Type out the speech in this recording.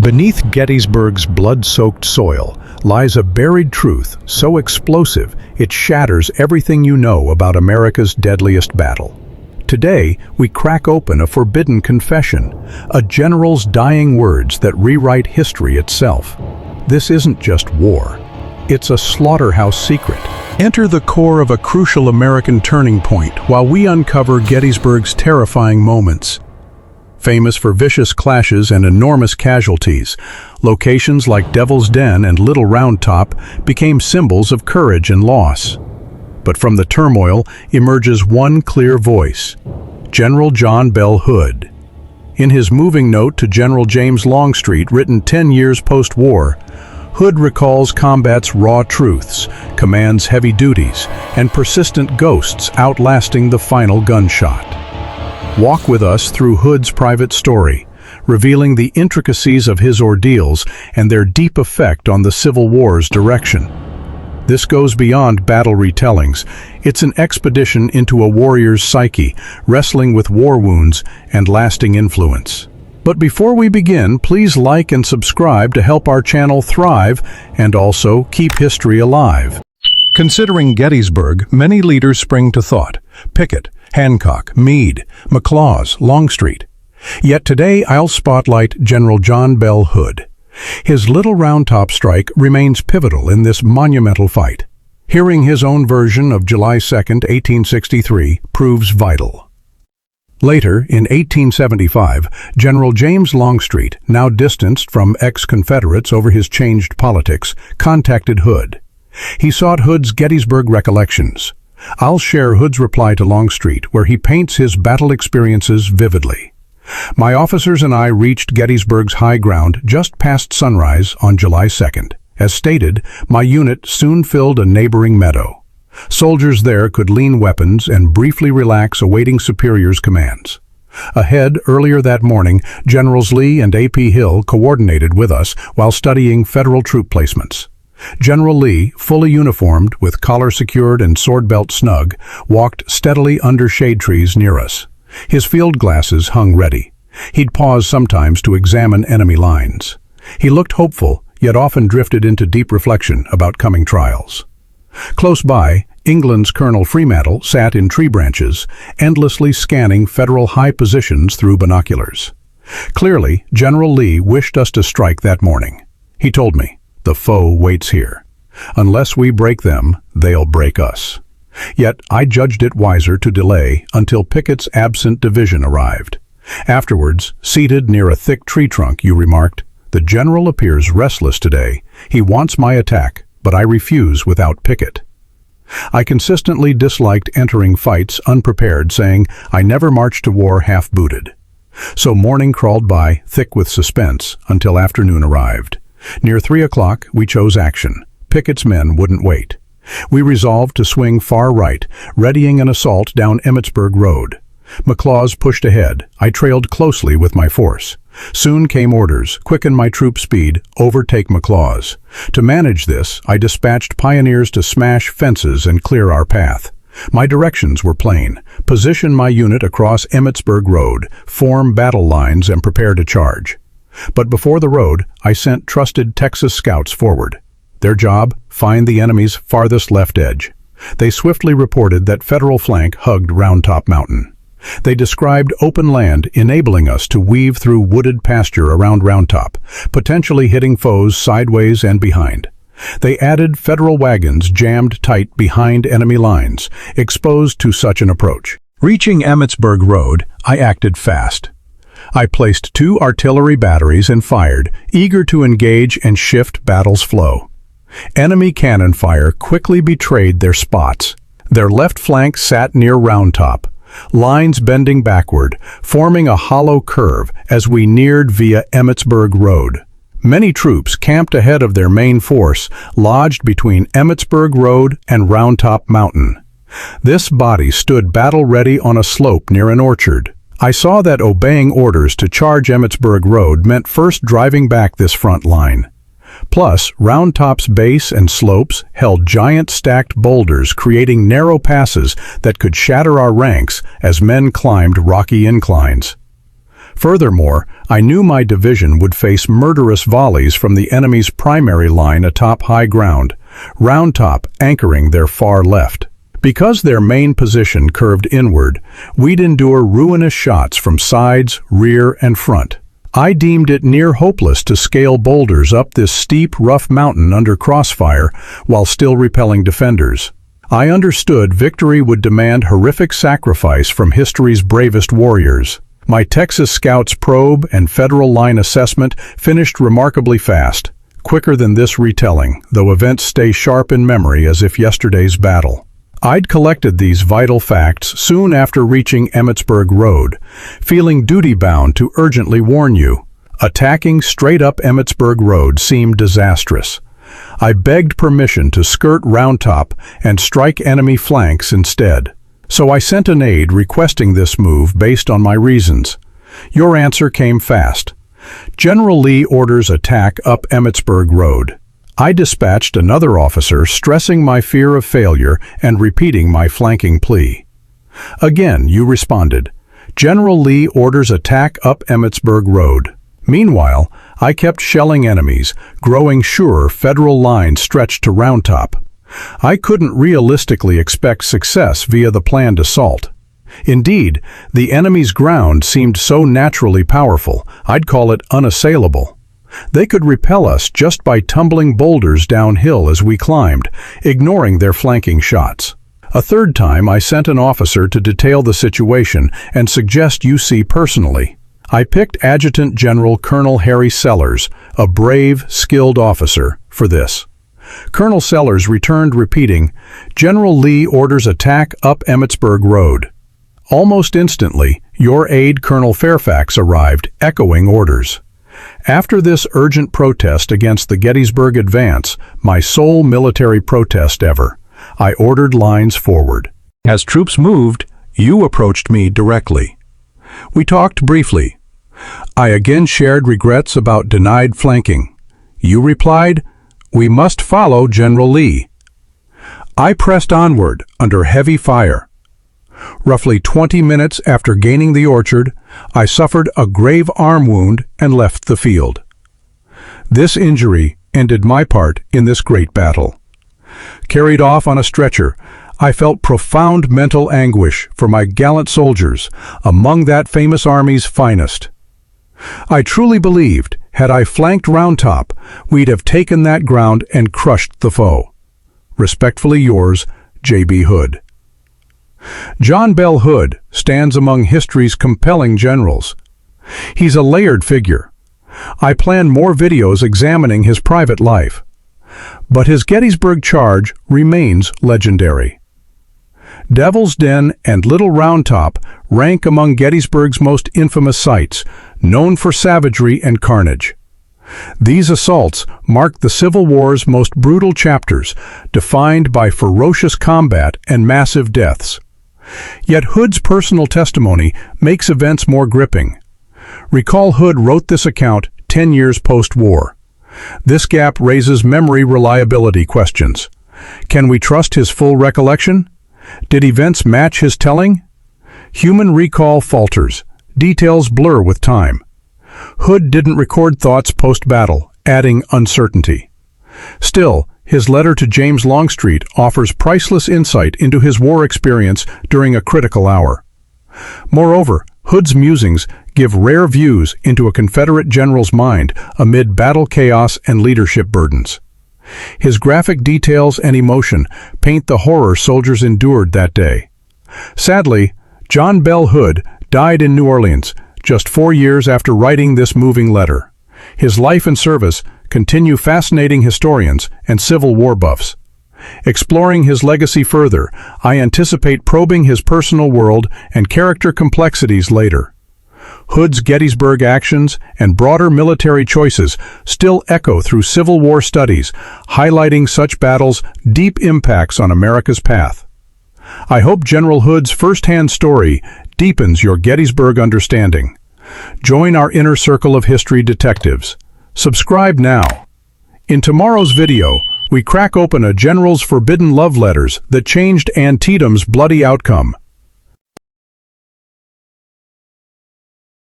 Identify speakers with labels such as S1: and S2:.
S1: Beneath Gettysburg's blood-soaked soil lies a buried truth so explosive it shatters everything you know about America's deadliest battle. Today, we crack open a forbidden confession, a general's dying words that rewrite history itself. This isn't just war. It's a slaughterhouse secret. Enter the core of a crucial American turning point while we uncover Gettysburg's terrifying moments. Famous for vicious clashes and enormous casualties, locations like Devil's Den and Little Round Top became symbols of courage and loss. But from the turmoil emerges one clear voice: General John Bell Hood. In his moving note to General James Longstreet, written 10 years post-war, Hood recalls combat's raw truths, commands heavy duties, and persistent ghosts outlasting the final gunshot. Walk with us through Hood's private story, revealing the intricacies of his ordeals and their deep effect on the Civil War's direction. This goes beyond battle retellings. It's an expedition into a warrior's psyche, wrestling with war wounds and lasting influence. But before we begin, please like and subscribe to help our channel thrive and also keep history alive. Considering Gettysburg, many leaders spring to thought: Pickett, Hancock, Meade, McLaws, Longstreet. Yet today I'll spotlight General John Bell Hood. His Little Round Top strike remains pivotal in this monumental fight. Hearing his own version of July 2, 1863, proves vital. Later, in 1875, General James Longstreet, now distanced from ex-Confederates over his changed politics, contacted Hood. He sought Hood's Gettysburg recollections. I'll share Hood's reply to Longstreet, where he paints his battle experiences vividly. My officers and I reached Gettysburg's high ground just past sunrise on July 2nd. As stated, my unit soon filled a neighboring meadow. Soldiers there could lean weapons and briefly relax awaiting superiors' commands. Ahead, earlier that morning, Generals Lee and A.P. Hill coordinated with us while studying federal troop placements. General Lee, fully uniformed with collar secured and sword belt snug, walked steadily under shade trees near us. His field glasses hung ready. He'd pause sometimes to examine enemy lines. He looked hopeful, yet often drifted into deep reflection about coming trials. Close by, England's Colonel Fremantle sat in tree branches, endlessly scanning federal high positions through binoculars. Clearly, General Lee wished us to strike that morning. He told me, "The foe waits here. Unless we break them, they'll break us." Yet I judged it wiser to delay until Pickett's absent division arrived. Afterwards, seated near a thick tree trunk, you remarked, "The general appears restless today. He wants my attack, but I refuse without Pickett." I consistently disliked entering fights unprepared, saying I never marched to war half-booted. So morning crawled by, thick with suspense, until afternoon arrived. Near 3 o'clock, we chose action. Pickett's men wouldn't wait. We resolved to swing far right, readying an assault down Emmitsburg Road. McLaws pushed ahead. I trailed closely with my force. Soon came orders: quicken my troop speed, overtake McLaws. To manage this, I dispatched pioneers to smash fences and clear our path. My directions were plain: position my unit across Emmitsburg Road, form battle lines, and prepare to charge. But before the road, I sent trusted Texas scouts forward. Their job: find the enemy's farthest left edge. They swiftly reported that Federal flank hugged Round Top Mountain. They described open land, enabling us to weave through wooded pasture around Round Top, potentially hitting foes sideways and behind. They added Federal wagons jammed tight behind enemy lines, exposed to such an approach. Reaching Emmitsburg Road, I acted fast. I placed 2 artillery batteries and fired, eager to engage and shift battle's flow. Enemy cannon fire quickly betrayed their spots. Their left flank sat near Round Top, lines bending backward, forming a hollow curve as we neared via Emmitsburg Road. Many troops camped ahead of their main force, lodged between Emmitsburg Road and Round Top Mountain. This body stood battle-ready on a slope near an orchard. I saw that obeying orders to charge Emmitsburg Road meant first driving back this front line. Plus, Round Top's base and slopes held giant stacked boulders, creating narrow passes that could shatter our ranks as men climbed rocky inclines. Furthermore, I knew my division would face murderous volleys from the enemy's primary line atop high ground, Round Top anchoring their far left. Because their main position curved inward, we'd endure ruinous shots from sides, rear, and front. I deemed it near hopeless to scale boulders up this steep, rough mountain under crossfire while still repelling defenders. I understood victory would demand horrific sacrifice from history's bravest warriors. My Texas Scouts probe and Federal line assessment finished remarkably fast, quicker than this retelling, though events stay sharp in memory as if yesterday's battle. I'd collected these vital facts soon after reaching Emmitsburg Road, feeling duty-bound to urgently warn you. Attacking straight up Emmitsburg Road seemed disastrous. I begged permission to skirt Round Top and strike enemy flanks instead. So I sent an aide requesting this move based on my reasons. Your answer came fast. General Lee orders attack up Emmitsburg Road. I dispatched another officer stressing my fear of failure and repeating my flanking plea. Again, you responded, General Lee orders attack up Emmitsburg Road. Meanwhile, I kept shelling enemies, growing sure Federal lines stretched to Round Top. I couldn't realistically expect success via the planned assault. Indeed, the enemy's ground seemed so naturally powerful, I'd call it unassailable. They could repel us just by tumbling boulders downhill as we climbed, ignoring their flanking shots. A third time, I sent an officer to detail the situation and suggest you see personally. I picked Adjutant General Colonel Harry Sellers, a brave, skilled officer, for this. Colonel Sellers returned repeating, General Lee orders attack up Emmitsburg Road. Almost instantly, your aide Colonel Fairfax arrived, echoing orders. After this urgent protest against the Gettysburg advance, my sole military protest ever, I ordered lines forward. As troops moved, you approached me directly. We talked briefly. I again shared regrets about denied flanking. You replied, we must follow General Lee. I pressed onward under heavy fire. Roughly 20 minutes after gaining the orchard, I suffered a grave arm wound and left the field. This injury ended my part in this great battle. Carried off on a stretcher, I felt profound mental anguish for my gallant soldiers, among that famous army's finest. I truly believed, had I flanked Round Top, we'd have taken that ground and crushed the foe. Respectfully yours, J.B. Hood. JohnBellHood stands among history's compelling generals. He's a layered figure. I plan more videos examining his private life. But his Gettysburg charge remains legendary. Devil's Den and Little Round Top rank among Gettysburg's most infamous sites, known for savagery and carnage. These assaults mark the Civil War's most brutal chapters, defined by ferocious combat and massive deaths. Yet Hood's personal testimony makes events more gripping. Recall Hood wrote this account 10 years post-war. This gap raises memory reliability questions. Can we trust his full recollection? Did events match his telling? Human recall falters. Details blur with time. Hood didn't record thoughts post-battle, adding uncertainty. Still, his letter to James Longstreet offers priceless insight into his war experience during a critical hour. Moreover, Hood's musings give rare views into a Confederate general's mind amid battle chaos and leadership burdens. His graphic details and emotion paint the horror soldiers endured that day. Sadly, JohnBellHood died in New Orleans just 4 years after writing this moving letter. His life and service continue fascinating historians and Civil War buffs. Exploring his legacy further, I anticipate probing his personal world and character complexities later. Hood's Gettysburg actions and broader military choices still echo through Civil War studies, highlighting such battles' deep impacts on America's path. I hope General Hood's first-hand story deepens your Gettysburg understanding. Join our inner circle of history detectives. Subscribe now. In tomorrow's video, we crack open a general's forbidden love letters that changed Antietam's bloody outcome.